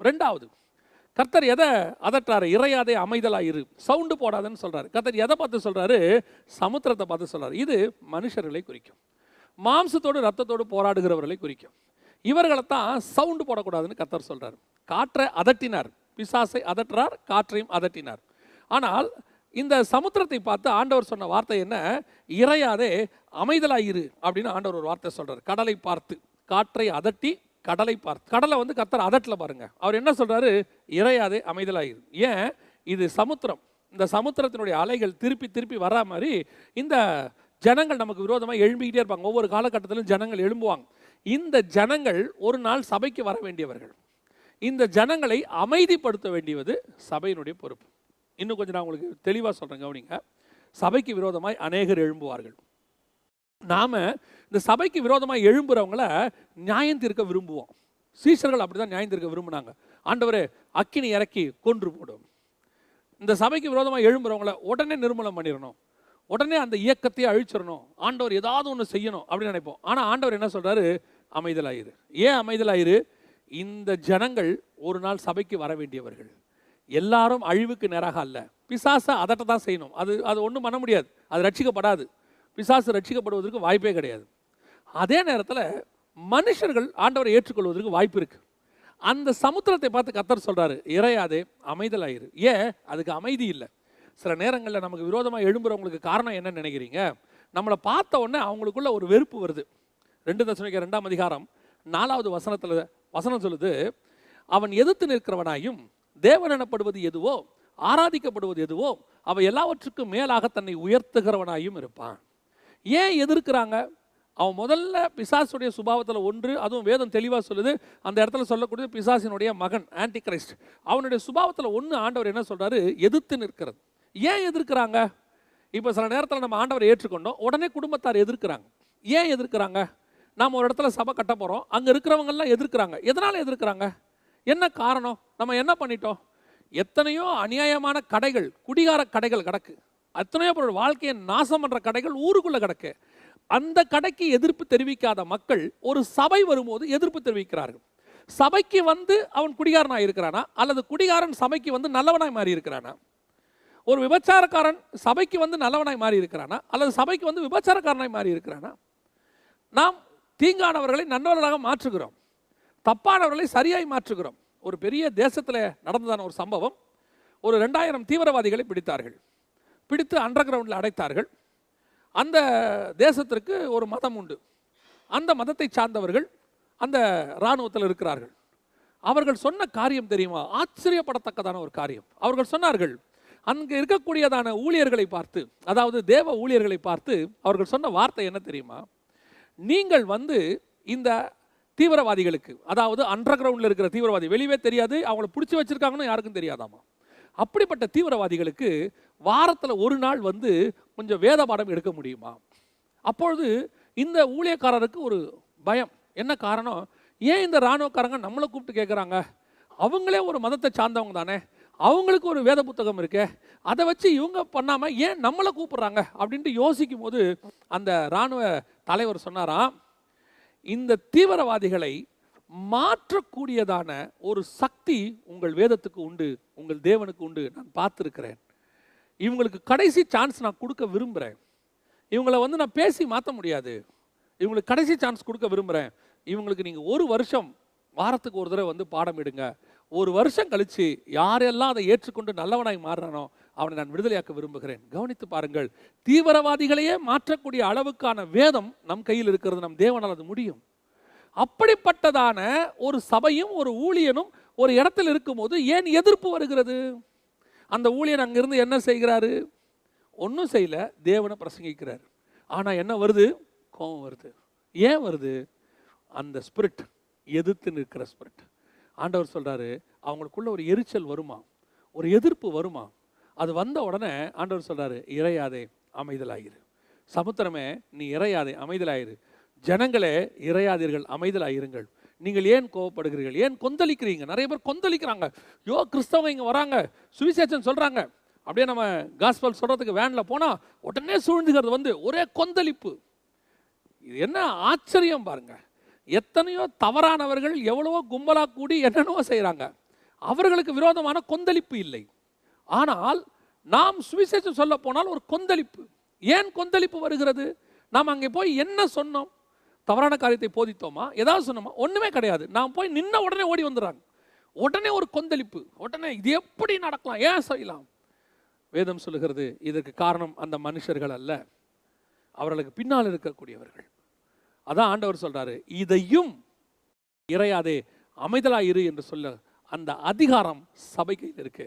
ரெண்டாவது, கர்த்தர் எதை அதட்டுறாரு? இறையாதே அமைதலாயிரு, சவுண்டு போடாதன்னு சொல்றாரு. கர்த்தர் எதை பார்த்து சொல்றாரு? சமுத்திரத்தை பார்த்து சொல்றாரு. இது மனுஷர்களை குறிக்கும், மாம்சத்தோடு ரத்தத்தோடு போராடுகிறவர்களை குறிக்கும். இவர்களைத்தான் சவுண்டு போடக்கூடாதுன்னு கர்த்தர் சொல்றாரு. காற்றை அதட்டினார், பிசாசை அதட்டுறார், காற்றையும் அதட்டினார். ஆனால் இந்த சமுத்திரத்தை பார்த்து ஆண்டவர் சொன்ன வார்த்தை என்ன? இறையாதே அமைதலாயிரு அப்படின்னு ஆண்டவர் ஒரு வார்த்தை சொல்றாரு. கடலை பார்த்து, காற்றை அதட்டி கடலை பார்த்து, கடலை வந்து கர்த்தர் அதட்டல பாருங்க. அவர் என்ன சொல்றாரு? இறையாதே அமைதலாயிரு. ஏன்? இது சமுத்திரம். இந்த சமுத்திரத்தினுடைய அலைகள் திருப்பி திருப்பி வரா மாதிரி இந்த ஜனங்கள் நமக்கு விரோதமாக எழும்பிக்கிட்டே இருப்பாங்க. ஒவ்வொரு காலகட்டத்திலும் ஜனங்கள் எழும்புவாங்க. இந்த ஜனங்கள் ஒரு நாள் சபைக்கு வர வேண்டியவர்கள். இந்த ஜனங்களை அமைதிப்படுத்த வேண்டியது சபையினுடைய பொறுப்பு. இன்னும் கொஞ்சம் நான் உங்களுக்கு தெளிவாக சொல்கிறேன், கவனிங்க. சபைக்கு விரோதமாய் அநேகர் எழும்புவார்கள். நாம் இந்த சபைக்கு விரோதமாக எழும்புறவங்கள நியாயம் தீர்க்க விரும்புவோம். சீஷர்கள் அப்படி தான் நியாயம் தீர்க்க விரும்பினாங்க. ஆண்டவரே, அக்கினி இறக்கி கொன்று போடும். இந்த சபைக்கு விரோதமாக எழும்புறவங்கள உடனே நிர்மூலம் பண்ணிடணும், உடனே அந்த இயக்கத்தையே அழிச்சிடணும், ஆண்டவர் ஏதாவது ஒன்று செய்யணும் அப்படின்னு நினைப்போம். ஆனால் ஆண்டவர் என்ன சொல்கிறாரு? அமைதலாயிரு. ஏன் அமைதலாயிரு? இந்த ஜனங்கள் ஒரு நாள் சபைக்கு வர வேண்டியவர்கள். எல்லாரும் அழிவுக்கு நேராக அல்ல. பிசாசை அதட்ட தான் செய்யணும். அது ஒன்றும் பண்ண முடியாது, அது ரட்சிக்கப்படாது. பிசாசு ரட்சிக்கப்படுவதற்கு வாய்ப்பே கிடையாது. அதே நேரத்தில் மனுஷர்கள் ஆண்டவரை ஏற்றுக்கொள்வதற்கு வாய்ப்பு இருக்குது. அந்த சமுத்திரத்தை பார்த்து கர்த்தர் சொல்கிறாரு, இறையாதே அமைதலாயிரு. ஏன்? அதுக்கு அமைதி இல்லை. சில நேரங்களில் நமக்கு விரோதமாக எழும்புறவங்களுக்கு காரணம் என்னன்னு நினைக்கிறீங்க? நம்மளை பார்த்த உடனே அவங்களுக்குள்ள ஒரு வெறுப்பு வருது. 2 தெசலோனிக்கேயர் 2ஆம் அதிகாரம் 4வது வசனம் சொல்லுது, அவன் எதிர்த்து நிற்கிறவனாயும் தேவன் எனப்படுவது எதுவோ, ஆராதிக்கப்படுவது எதுவோ, அவை எல்லாவற்றுக்கும் மேலாக தன்னை உயர்த்துகிறவனாயும் இருப்பான். ஏன் எதிர்க்கிறாங்க? அவன் முதல்ல பிசாசுடைய சுபாவத்தில் ஒன்று, அதுவும் வேதம் தெளிவாக சொல்லுது, அந்த இடத்துல சொல்லக்கூடிய பிசாசினுடைய மகன் ஆன்டி கிரைஸ்ட், அவனுடைய சுபாவத்தில் ஒன்று ஆண்டவர் என்ன சொல்கிறாரு? எதிர்த்து நிற்கிறது. ஏன் எதிர்க்கிறாங்க? இப்போ சில நேரத்தில் நம்ம ஆண்டவரை ஏற்றுக்கொண்டோம், உடனே குடும்பத்தார் எதிர்க்கிறாங்க. ஏன் எதிர்க்கிறாங்க? நாம் ஒரு இடத்துல சபை கட்ட போகிறோம், அங்கே இருக்கிறவங்கெல்லாம் எதிர்க்கிறாங்க. எதனால் எதிர்க்கிறாங்க? என்ன காரணம்? நம்ம என்ன பண்ணிட்டோம்? எத்தனையோ அநியாயமான கடைகள், குடிகார கடைகள் கிடக்கு. எத்தனையோ பேர் வாழ்க்கையை நாசம் பண்ணுற கடைகள் ஊருக்குள்ளே கிடக்கு. அந்த கடைக்கு எதிர்ப்பு தெரிவிக்காத மக்கள் ஒரு சபை வரும்போது எதிர்ப்பு தெரிவிக்கிறார்கள். சபைக்கு வந்து அவன் குடிகாரனாக இருக்கிறானா, அல்லது குடிகாரன் சபைக்கு வந்து நல்லவனாய் மாறி இருக்கிறானா? ஒரு விபச்சாரக்காரன் சபைக்கு வந்து நல்லவனாய் மாறி இருக்கிறானா, அல்லது சபைக்கு வந்து விபச்சாரக்காரனாய் மாறி இருக்கிறானா? நாம் தீங்கானவர்களை நண்பர்களாக மாற்றுகிறோம், தப்பானவர்களை சரியாய் மாற்றுகிறோம். ஒரு பெரிய தேசத்தில் நடந்ததான ஒரு சம்பவம். ஒரு 2000 தீவிரவாதிகளை பிடித்தார்கள். பிடித்து அண்டர் கிரவுண்டில் அடைத்தார்கள். அந்த தேசத்திற்கு ஒரு மதம் உண்டு. அந்த மதத்தை சார்ந்தவர்கள் அந்த இராணுவத்தில் இருக்கிறார்கள். அவர்கள் சொன்ன காரியம் தெரியுமா? ஆச்சரியப்படத்தக்கதான ஒரு காரியம். அவர்கள் சொன்னார்கள், அங்கே இருக்கக்கூடியதான ஊழியர்களை பார்த்து, அதாவது தேவ ஊழியர்களை பார்த்து அவர்கள் சொன்ன வார்த்தை என்ன தெரியுமா? நீங்கள் வந்து இந்த தீவிரவாதிகளுக்கு, அதாவது அண்டர் கிரவுண்டில் இருக்கிற தீவிரவாதி, வெளியே தெரியாது, அவங்கள பிடிச்சி வச்சிருக்காங்கன்னு யாருக்கும் தெரியாதாமா. அப்படிப்பட்ட தீவிரவாதிகளுக்கு வாரத்தில் ஒரு நாள் வந்து கொஞ்சம் வேத பாடம் எடுக்க முடியுமா? அப்பொழுது இந்த ஊழியக்காரருக்கு ஒரு பயம். என்ன காரணம்? ஏன் இந்த இராணுவக்காரங்க நம்மளை கூப்பிட்டு கேட்குறாங்க? அவங்களே ஒரு மதத்தை சார்ந்தவங்க தானே, அவங்களுக்கு ஒரு வேத புத்தகம் இருக்கு, அதை வச்சு இவங்க பண்ணாமல் ஏன் நம்மளை கூப்பிட்றாங்க அப்படின்ட்டு யோசிக்கும் போது அந்த இராணுவ தலைவர் சொன்னாராம், இந்த தீவிரவாதிகளை மாற்றக்கூடியதான ஒரு சக்தி உங்கள் வேதத்துக்கு உண்டு, உங்கள் தேவனுக்கு உண்டு. நான் பார்த்துருக்கிறேன். இவங்களுக்கு கடைசி சான்ஸ் நான் கொடுக்க விரும்புகிறேன். இவங்களை வந்து நான் பேசி மாற்ற முடியாது. இவங்களுக்கு கடைசி சான்ஸ் கொடுக்க விரும்புகிறேன். இவங்களுக்கு நீங்கள் 1 வருஷம் வாரத்துக்கு ஒரு தடவை வந்து பாடம் எடுங்க. 1 வருஷம் கழித்து யாரெல்லாம் அதை ஏற்றுக்கொண்டு நல்லவனாய் மாறுறானோ அவனை நான் விடுதலையாக்க விரும்புகிறேன். கவனித்து பாருங்கள், தீவிரவாதிகளையே மாற்றக்கூடிய அளவுக்கான வேதம் நம் கையில் இருக்கிறது. நம் தேவனால் அது முடியும். அப்படிப்பட்டதான ஒரு சபையும் ஒரு ஊழியனும் ஒரு இடத்தில் இருக்கும்போது ஏன் எதிர்ப்பு வருகிறது? அந்த ஊழியன் அங்கிருந்து என்ன செய்கிறாரு? ஒன்றும் செய்யல, தேவனை பிரசங்கிக்கிறார். ஆனால் என்ன வருது? கோபம் வருது. ஏன் வருது? அந்த ஸ்பிரிட், எதிர்த்து நிற்கிற ஸ்பிரிட். ஆண்டவர் சொல்கிறாரு, அவங்களுக்குள்ள ஒரு எரிச்சல் வருமா, ஒரு எதிர்ப்பு வருமா? அது வந்த உடனே ஆண்டவர் சொல்கிறாரு, இறையாதே அமைதலாயிரு. சமுத்திரமே நீ இறையாதே அமைதலாயிரு. ஜனங்களே இறையாதீர்கள், அமைதலாயிருங்கள். நீங்கள் ஏன் கோவப்படுகிறீர்கள்? ஏன் கொந்தளிக்கிறீங்க? நிறைய பேர் கொந்தளிக்கிறாங்க. யோ, கிறிஸ்தவங்க இங்கே வராங்க, சுவிசேஷம் சொல்கிறாங்க, அப்படியே நம்ம காஸ்பல் சொல்கிறதுக்கு வேனில் போனால் உடனே சூழ்ந்துகிறது வந்து ஒரே கொந்தளிப்பு. இது என்ன ஆச்சரியம் பாருங்க. எத்தனையோ தவறானவர்கள் எவ்வளவோ கும்பலாக கூடி என்னென்னவோ செய்கிறாங்க. அவர்களுக்கு விரோதமான கொந்தளிப்பு இல்லை. ஆனால் நாம் சுவிசேஷம் சொல்ல போனால் ஒரு கொந்தளிப்பு. ஏன் கொந்தளிப்பு வருகிறது? நாம் அங்கே போய் என்ன சொன்னோம்? தவறான காரியத்தை போதித்தோமா? ஏதாவது சொன்னோமா? ஒண்ணுமே கிடையாது. நாம் போய் நின்ன உடனே ஓடி வந்துடுறாங்க. உடனே ஒரு கொந்தளிப்பு, உடனே இது எப்படி நடக்கலாம், ஏன் செய்யலாம்? வேதம் சொல்லுகிறது இதற்கு காரணம் அந்த மனுஷர்கள் அல்ல, அவர்களுக்கு பின்னால் இருக்கக்கூடியவர்கள். அதான் ஆண்டவர் சொல்றாரு, இதையும் இறையாதே அமைதலாயிரு என்று சொல்ல அந்த அதிகாரம் சபை கையில் இருக்கு.